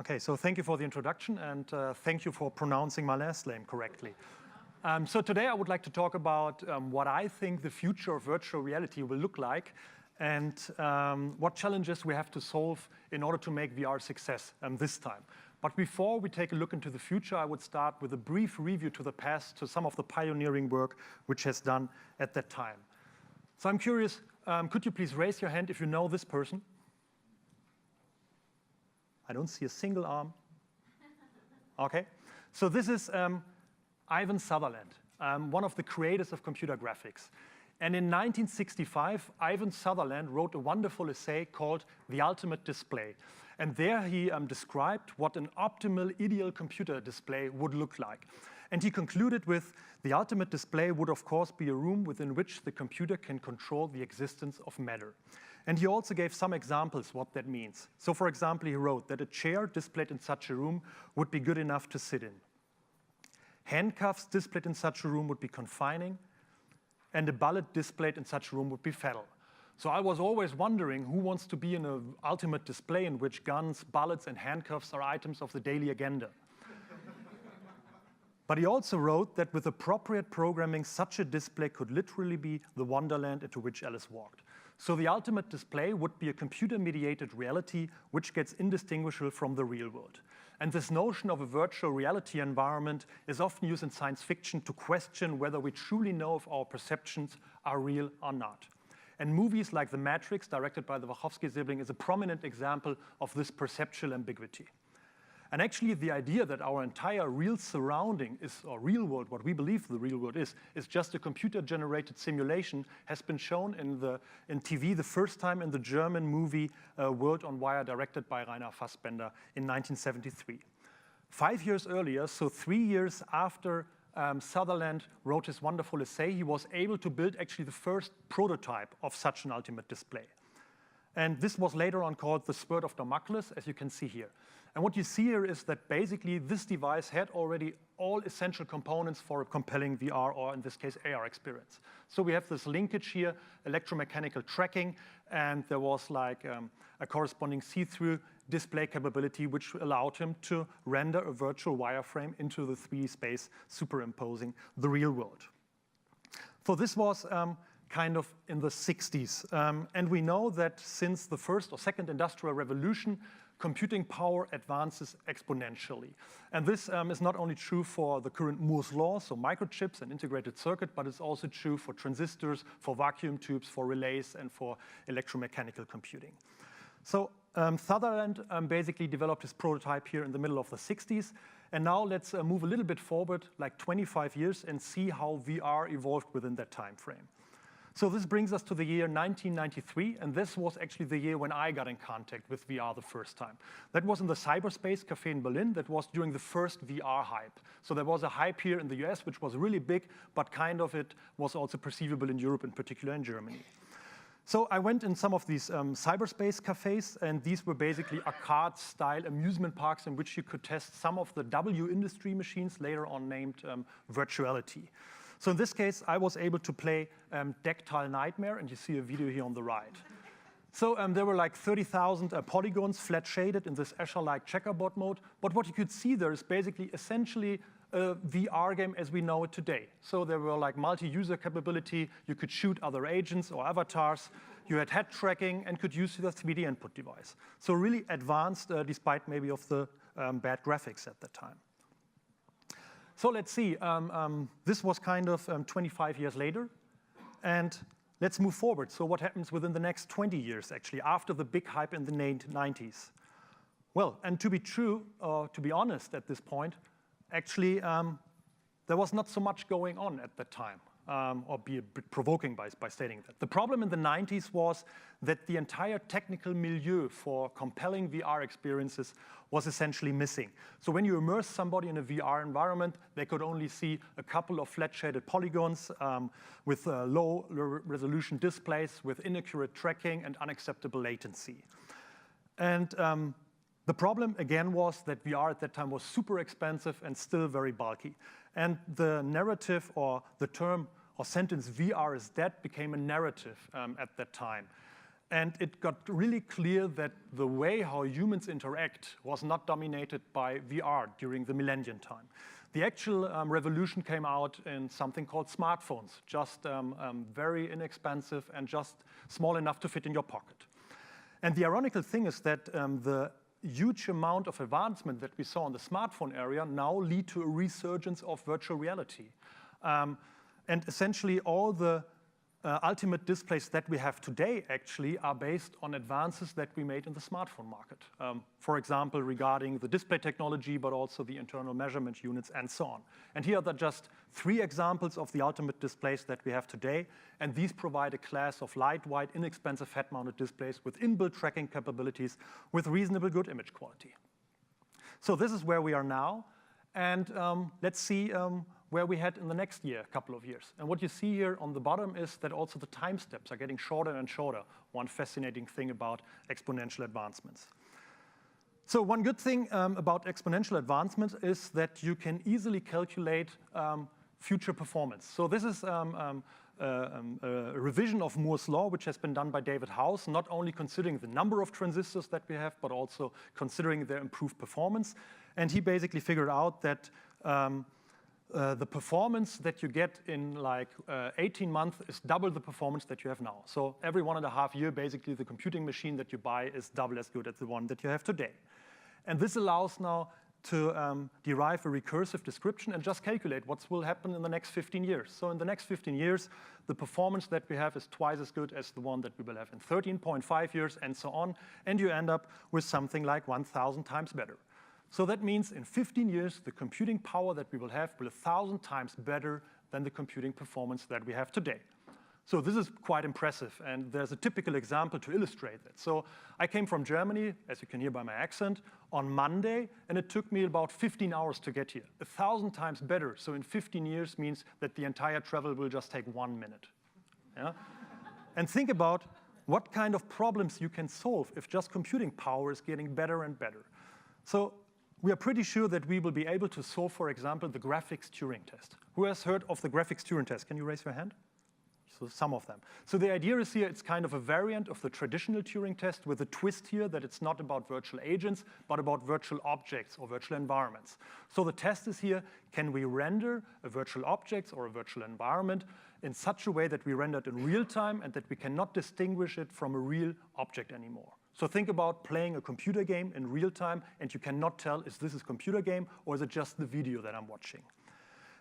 Okay, so thank you for the introduction, and thank you for pronouncing my last name correctly. So today I would like to talk about what I think the future of virtual reality will look like, and what challenges we have to solve in order to make VR a success this time. But before we take a look into the future, I would start with a brief review to the past, to some of the pioneering work which has done at that time. So I'm curious, could you please raise your hand if you know this person? I don't see a single arm. Okay, so this is Ivan Sutherland, one of the creators of computer graphics. And in 1965, Ivan Sutherland wrote a wonderful essay called The Ultimate Display. And there he described what an optimal, ideal computer display would look like. And he concluded with, the ultimate display would of course be a room within which the computer can control the existence of matter. And he also gave some examples what that means. So for example, he wrote that a chair displayed in such a room would be good enough to sit in. Handcuffs displayed in such a room would be confining, and a bullet displayed in such a room would be fatal. So I was always wondering who wants to be in an ultimate display in which guns, bullets, and handcuffs are items of the daily agenda. But he also wrote that with appropriate programming, such a display could literally be the wonderland into which Alice walked. So the ultimate display would be a computer-mediated reality which gets indistinguishable from the real world. And this notion of a virtual reality environment is often used in science fiction to question whether we truly know if our perceptions are real or not. And movies like The Matrix, directed by the Wachowski sibling, is a prominent example of this perceptual ambiguity. And actually, the idea that our entire real surrounding is, or real world, what we believe the real world is just a computer-generated simulation, has been shown in TV the first time in the German movie World on Wire, directed by Rainer Fassbender in 1973. 5 years earlier, so 3 years after Sutherland wrote his wonderful essay, he was able to build actually the first prototype of such an ultimate display. And this was later on called the Sword of Damocles, as you can see here. And what you see here is that basically this device had already all essential components for a compelling VR, or in this case, AR experience. So we have this linkage here, electromechanical tracking, and there was like a corresponding see-through display capability which allowed him to render a virtual wireframe into the 3D space, superimposing the real world. So this was kind of in the 60s. And we know that since the first or second industrial revolution, computing power advances exponentially. And this is not only true for the current Moore's law, so microchips and integrated circuit, but it's also true for transistors, for vacuum tubes, for relays, and for electromechanical computing. So Sutherland basically developed his prototype here in the middle of the 60s. And now let's move a little bit forward, like 25 years, and see how VR evolved within that time frame. So this brings us to the year 1993, and this was actually the year when I got in contact with VR the first time. That was in the Cyberspace Cafe in Berlin. That was during the first VR hype. So there was a hype here in the US, which was really big, but kind of it was also perceivable in Europe, in particular in Germany. So I went in some of these cyberspace cafes, and these were basically arcade-style amusement parks in which you could test some of the W industry machines, later on named Virtuality. So in this case, I was able to play Dactyl Nightmare, and you see a video here on the right. So there were like 30,000 polygons, flat shaded in this Escher-like checkerboard mode. But what you could see there is basically essentially a VR game as we know it today. So there were like multi-user capability. You could shoot other agents or avatars. You had head tracking and could use the 3D input device. So really advanced, despite maybe of the bad graphics at the time. So let's see, this was kind of 25 years later, and let's move forward. So what happens within the next 20 years, actually, after the big hype in the 90s? Well, and to be true, or to be honest at this point, actually, there was not so much going on at that time, or be a bit provoking by stating that. The problem in the 90s was that the entire technical milieu for compelling VR experiences was essentially missing. So when you immerse somebody in a VR environment, they could only see a couple of flat-shaded polygons with low resolution displays, with inaccurate tracking and unacceptable latency. And the problem, again, was that VR at that time was super expensive and still very bulky. And the narrative, or the term or sentence VR is dead became a narrative at that time. And it got really clear that the way how humans interact was not dominated by VR during the millennium time. The actual revolution came out in something called smartphones, just very inexpensive and just small enough to fit in your pocket. And the ironical thing is that the huge amount of advancement that we saw in the smartphone area now lead to a resurgence of virtual reality. And essentially all the ultimate displays that we have today actually are based on advances that we made in the smartphone market. For example, regarding the display technology, but also the internal measurement units and so on. And here are just 3 examples of the ultimate displays that we have today. And these provide a class of lightweight, inexpensive head-mounted displays with inbuilt tracking capabilities with reasonable good image quality. So this is where we are now. And let's see where we head in the next year, couple of years. And what you see here on the bottom is that also the time steps are getting shorter and shorter. One fascinating thing about exponential advancements. So one good thing about exponential advancements is that you can easily calculate future performance. So this is a revision of Moore's law, which has been done by David House, not only considering the number of transistors that we have, but also considering their improved performance. And he basically figured out that the performance that you get in like 18 months is double the performance that you have now. So every 1.5 years, basically the computing machine that you buy is double as good as the one that you have today. And this allows now to derive a recursive description and just calculate what will happen in the next 15 years. So in the next 15 years, the performance that we have is twice as good as the one that we will have in 13.5 years and so on. And you end up with something like 1,000 times better. So that means in 15 years, the computing power that we will have will be 1,000 times better than the computing performance that we have today. So this is quite impressive, and there's a typical example to illustrate that. So I came from Germany, as you can hear by my accent, on Monday, and it took me about 15 hours to get here. 1,000 times better, so in 15 years means that the entire travel will just take 1 minute. Yeah? And think about what kind of problems you can solve if just computing power is getting better and better. So we are pretty sure that we will be able to solve, for example, the graphics Turing test. Who has heard of the graphics Turing test? Can you raise your hand? So some of them. So the idea is here, it's kind of a variant of the traditional Turing test with a twist here that it's not about virtual agents, but about virtual objects or virtual environments. So the test is here, can we render a virtual object or a virtual environment in such a way that we render it in real time and that we cannot distinguish it from a real object anymore. So think about playing a computer game in real time, and you cannot tell is this a computer game or is it just the video that I'm watching.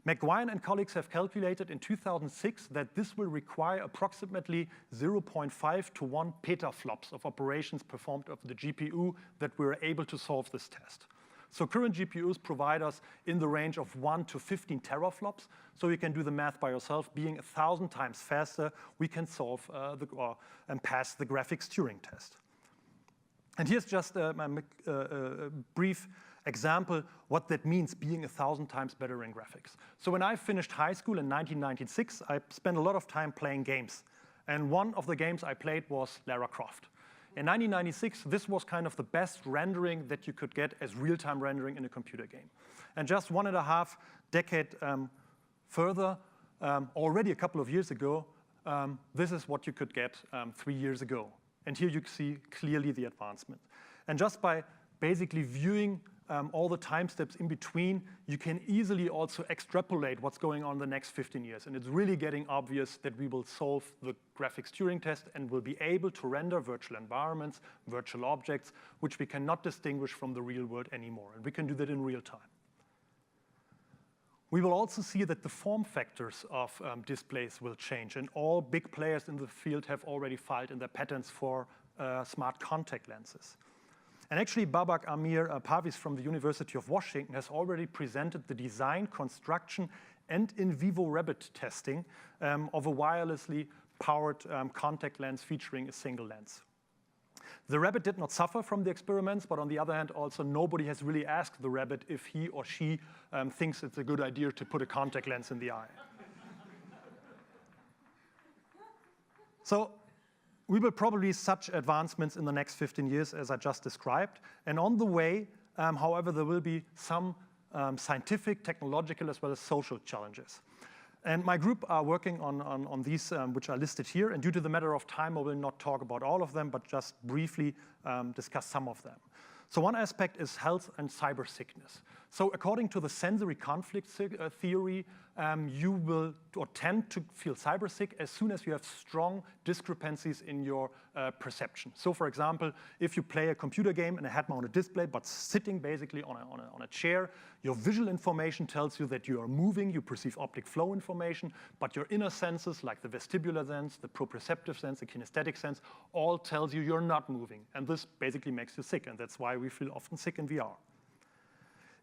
McGuire and colleagues have calculated in 2006 that this will require approximately 0.5 to 1 petaflops of operations performed of the GPU that we're able to solve this test. So current GPUs provide us in the range of 1 to 15 teraflops, so you can do the math by yourself. Being 1,000 times faster, we can solve and pass the graphics Turing test. And here's just a brief example what that means, being 1,000 times better in graphics. So when I finished high school in 1996, I spent a lot of time playing games. And one of the games I played was Lara Croft. In 1996, this was kind of the best rendering that you could get as real-time rendering in a computer game. And just 1.5 decades further, already a couple of years ago, this is what you could get 3 years ago. And here you see clearly the advancement. And just by basically viewing all the time steps in between, you can easily also extrapolate what's going on in the next 15 years. And it's really getting obvious that we will solve the graphics Turing test and will be able to render virtual environments, virtual objects, which we cannot distinguish from the real world anymore. And we can do that in real time. We will also see that the form factors of displays will change, and all big players in the field have already filed in their patents for smart contact lenses. And actually, Babak Amir Parviz from the University of Washington has already presented the design, construction, and in vivo rabbit testing of a wirelessly powered contact lens featuring a single lens. The rabbit did not suffer from the experiments, but on the other hand, also nobody has really asked the rabbit if he or she thinks it's a good idea to put a contact lens in the eye. So we will probably see such advancements in the next 15 years as I just described. And on the way, however, there will be some scientific, technological, as well as social challenges. And my group are working on these, which are listed here. And due to the matter of time, I will not talk about all of them, but just briefly discuss some of them. So one aspect is health and cyber sickness. So according to the sensory conflict theory, you will or tend to feel cyber sick as soon as you have strong discrepancies in your perception. So for example, if you play a computer game in a head-mounted display, but sitting basically on a chair, your visual information tells you that you are moving, you perceive optic flow information, but your inner senses, like the vestibular sense, the proprioceptive sense, the kinesthetic sense, all tells you you're not moving. And this basically makes you sick, and that's why we feel often sick in VR.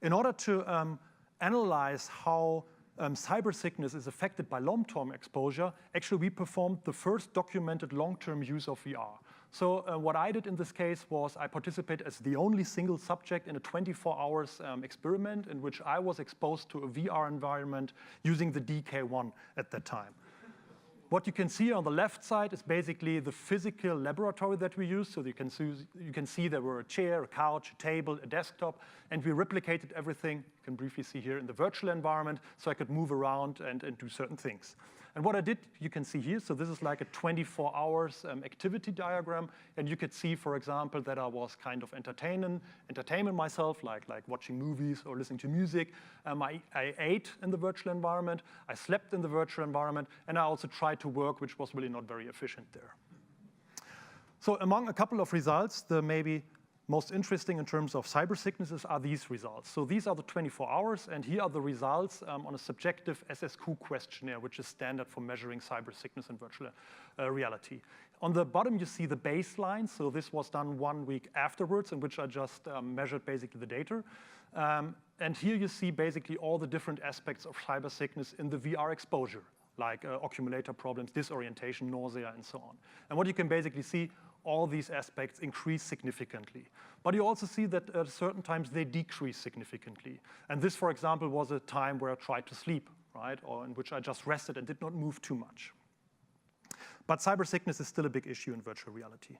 In order to analyze how cyber sickness is affected by long-term exposure, actually we performed the first documented long-term use of VR. So what I did in this case was I participated as the only single subject in a 24 hours experiment in which I was exposed to a VR environment using the DK1 at that time. What you can see on the left side is basically the physical laboratory that we use. So you can see there were a chair, a couch, a table, a desktop, and we replicated everything, you can briefly see here, in the virtual environment, so I could move around and do certain things. And what I did, you can see here, so this is like a 24 hours activity diagram, and you could see, for example, that I was kind of entertaining myself, like watching movies or listening to music. I ate in the virtual environment, I slept in the virtual environment, and I also tried to work, which was really not very efficient there. So among a couple of results, the maybe most interesting in terms of cyber sicknesses are these results. So these are the 24 hours, and here are the results on a subjective SSQ questionnaire, which is standard for measuring cyber sickness in virtual reality. On the bottom, you see the baseline. So this was done 1 week afterwards, in which I just measured basically the data. And here you see basically all the different aspects of cyber sickness in the VR exposure, like occumulator problems, disorientation, nausea, and so on. And what you can basically see, all these aspects increase significantly. But you also see that at certain times they decrease significantly. And this, for example, was a time where I tried to sleep, right? Or in which I just rested and did not move too much. But cyber sickness is still a big issue in virtual reality.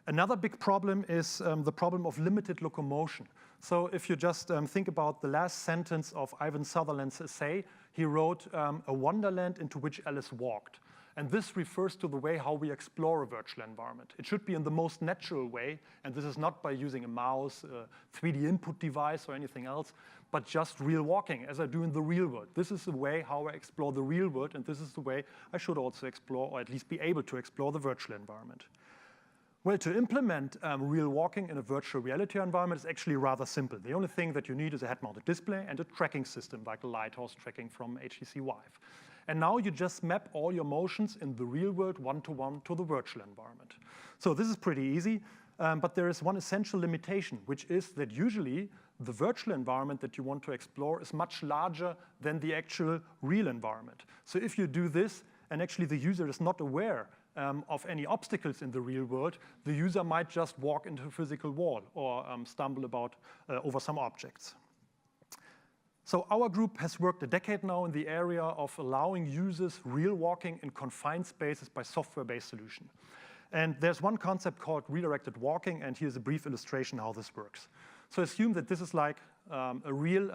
Another big problem is the problem of limited locomotion. So if you just think about the last sentence of Ivan Sutherland's essay, he wrote a wonderland into which Alice walked. And this refers to the way how we explore a virtual environment. It should be in the most natural way, and this is not by using a mouse, a 3D input device, or anything else, but just real walking, as I do in the real world. This is the way how I explore the real world, and this is the way I should also explore, or at least be able to explore, the virtual environment. Well, to implement real walking in a virtual reality environment is actually rather simple. The only thing that you need is a head-mounted display and a tracking system, like the Lighthouse tracking from HTC Vive. And now you just map all your motions in the real world one-to-one to the virtual environment. So this is pretty easy, but there is one essential limitation, which is that usually the virtual environment that you want to explore is much larger than the actual real environment. So if you do this, and actually the user is not aware of any obstacles in the real world, the user might just walk into a physical wall or stumble about over some objects. So our group has worked a decade now in the area of allowing users real walking in confined spaces by software-based solution. And there's one concept called redirected walking, and here's a brief illustration how this works. So assume that this is like a real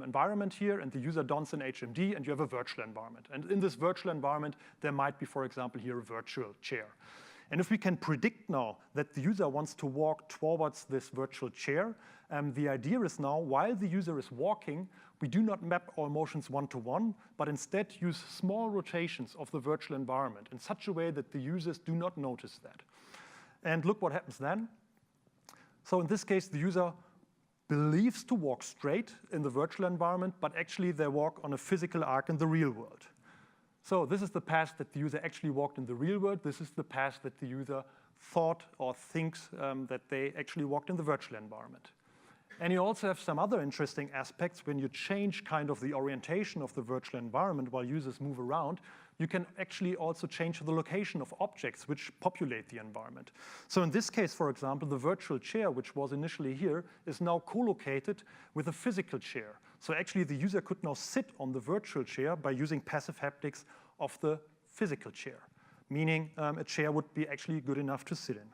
environment here, and the user dons an HMD, and you have a virtual environment. And in this virtual environment, there might be, for example, here a virtual chair. And if we can predict now that the user wants to walk towards this virtual chair, the idea is now, while the user is walking, we do not map all motions one-to-one, but instead use small rotations of the virtual environment in such a way that the users do not notice that. And look what happens then. So in this case, the user believes to walk straight in the virtual environment, but actually they walk on a physical arc in the real world. So this is the path that the user actually walked in the real world. This is the path that the user thought or thinks that they actually walked in the virtual environment. And you also have some other interesting aspects. When you change kind of the orientation of the virtual environment while users move around, you can actually also change the location of objects which populate the environment. So in this case, for example, the virtual chair, which was initially here, is now co-located with a physical chair. So actually, the user could now sit on the virtual chair by using passive haptics of the physical chair, meaning a chair would be actually good enough to sit in.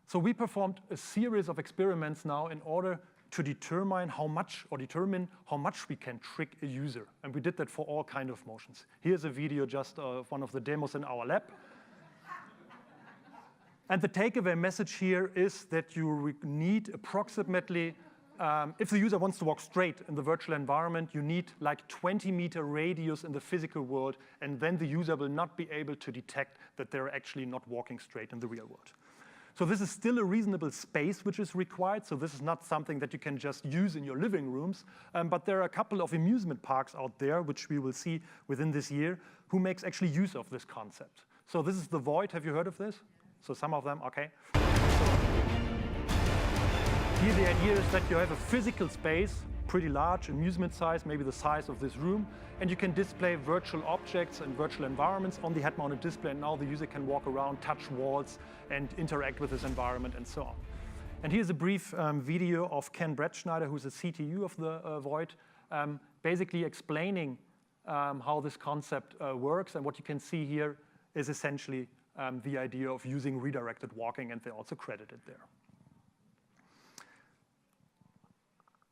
So we performed a series of experiments now in order to determine how much we can trick a user. And we did that for all kinds of motions. Here's a video just of one of the demos in our lab. And the takeaway message here is that you need approximately, if the user wants to walk straight in the virtual environment, you need like 20-meter radius in the physical world, and then the user will not be able to detect that they're actually not walking straight in the real world. So this is still a reasonable space which is required, so this is not something that you can just use in your living rooms, but there are a couple of amusement parks out there, which we will see within this year, who makes actually use of this concept. So this is the Void. Have you heard of this? So some of them, okay. So here the idea is that you have a physical space, pretty large, amusement size, maybe the size of this room, and you can display virtual objects and virtual environments on the head-mounted display, and now the user can walk around, touch walls, and interact with this environment, and so on. And here's a brief video of Ken Brettschneider, who's the CTU of the Void, basically explaining how this concept works, and what you can see here is essentially the idea of using redirected walking, and they're also credited there.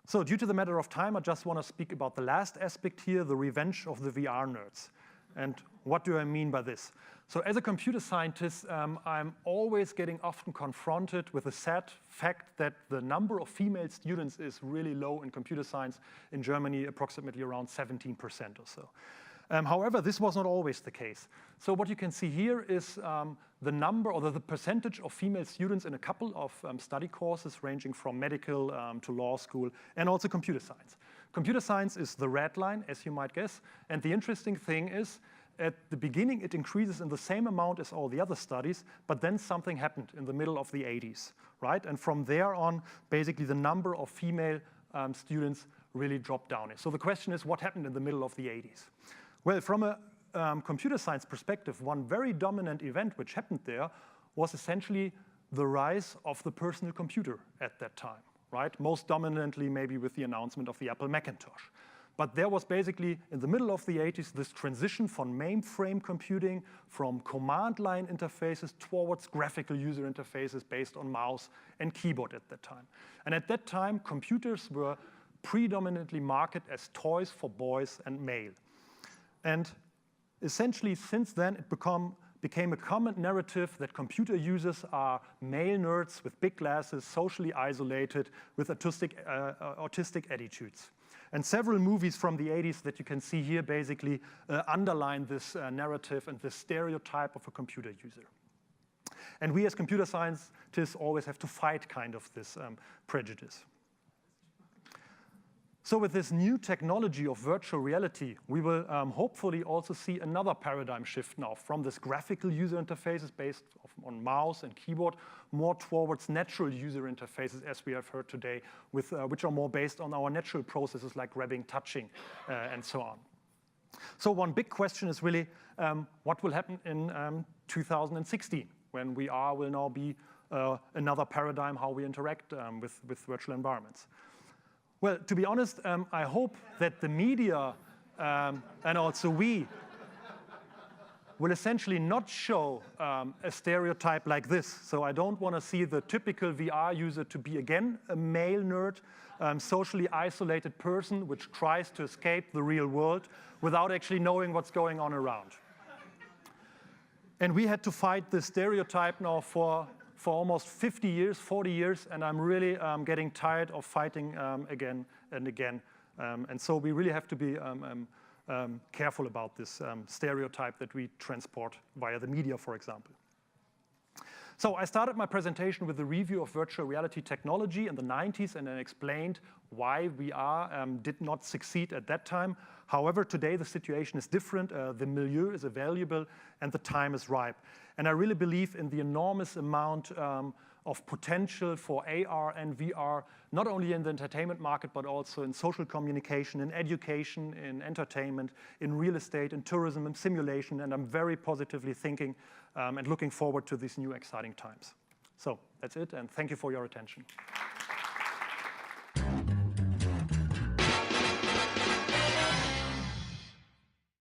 So due to the matter of time, I just want to speak about the last aspect here, the revenge of the VR nerds. And what do I mean by this? So as a computer scientist, I'm always getting often confronted with the sad fact that the number of female students is really low in computer science in Germany, approximately around 17% or so. However, this was not always the case. So what you can see here is the number or the percentage of female students in a couple of study courses ranging from medical to law school and also computer science. Computer science is the red line, as you might guess. And the interesting thing is, at the beginning, it increases in the same amount as all the other studies, but then something happened in the middle of the 80s, right? And from there on, basically the number of female students really dropped down. So the question is, what happened in the middle of the 80s? Well, from a computer science perspective, one very dominant event which happened there was essentially the rise of the personal computer at that time, right? Most dominantly maybe with the announcement of the Apple Macintosh. But there was basically, in the middle of the 80s, this transition from mainframe computing, from command line interfaces towards graphical user interfaces based on mouse and keyboard at that time. And at that time, computers were predominantly marketed as toys for boys and male. And essentially, since then, it became a common narrative that computer users are male nerds with big glasses, socially isolated, with autistic attitudes. And several movies from the 80s that you can see here basically underline this narrative and this stereotype of a computer user. And we as computer scientists always have to fight kind of this prejudice. So with this new technology of virtual reality, we will hopefully also see another paradigm shift now from this graphical user interfaces based on mouse and keyboard more towards natural user interfaces, as we have heard today, with, which are more based on our natural processes like grabbing, touching, and so on. So one big question is really what will happen in 2016 when VR will now be another paradigm how we interact with virtual environments. Well, to be honest, I hope that the media and also we will essentially not show a stereotype like this. So I don't want to see the typical VR user to be, again, a male nerd, socially isolated person which tries to escape the real world without actually knowing what's going on around. And we had to fight this stereotype now for almost 50 years, 40 years, and I'm really getting tired of fighting again and again. And so we really have to be careful about this stereotype that we transport via the media, for example. So I started my presentation with a review of virtual reality technology in the 90s and then explained why VR did not succeed at that time. However, today the situation is different. The milieu is available and the time is ripe. And I really believe in the enormous amount of potential for AR and VR, not only in the entertainment market, but also in social communication, in education, in entertainment, in real estate, in tourism, in simulation. And I'm very positively thinking and looking forward to these new exciting times. So that's it, and thank you for your attention.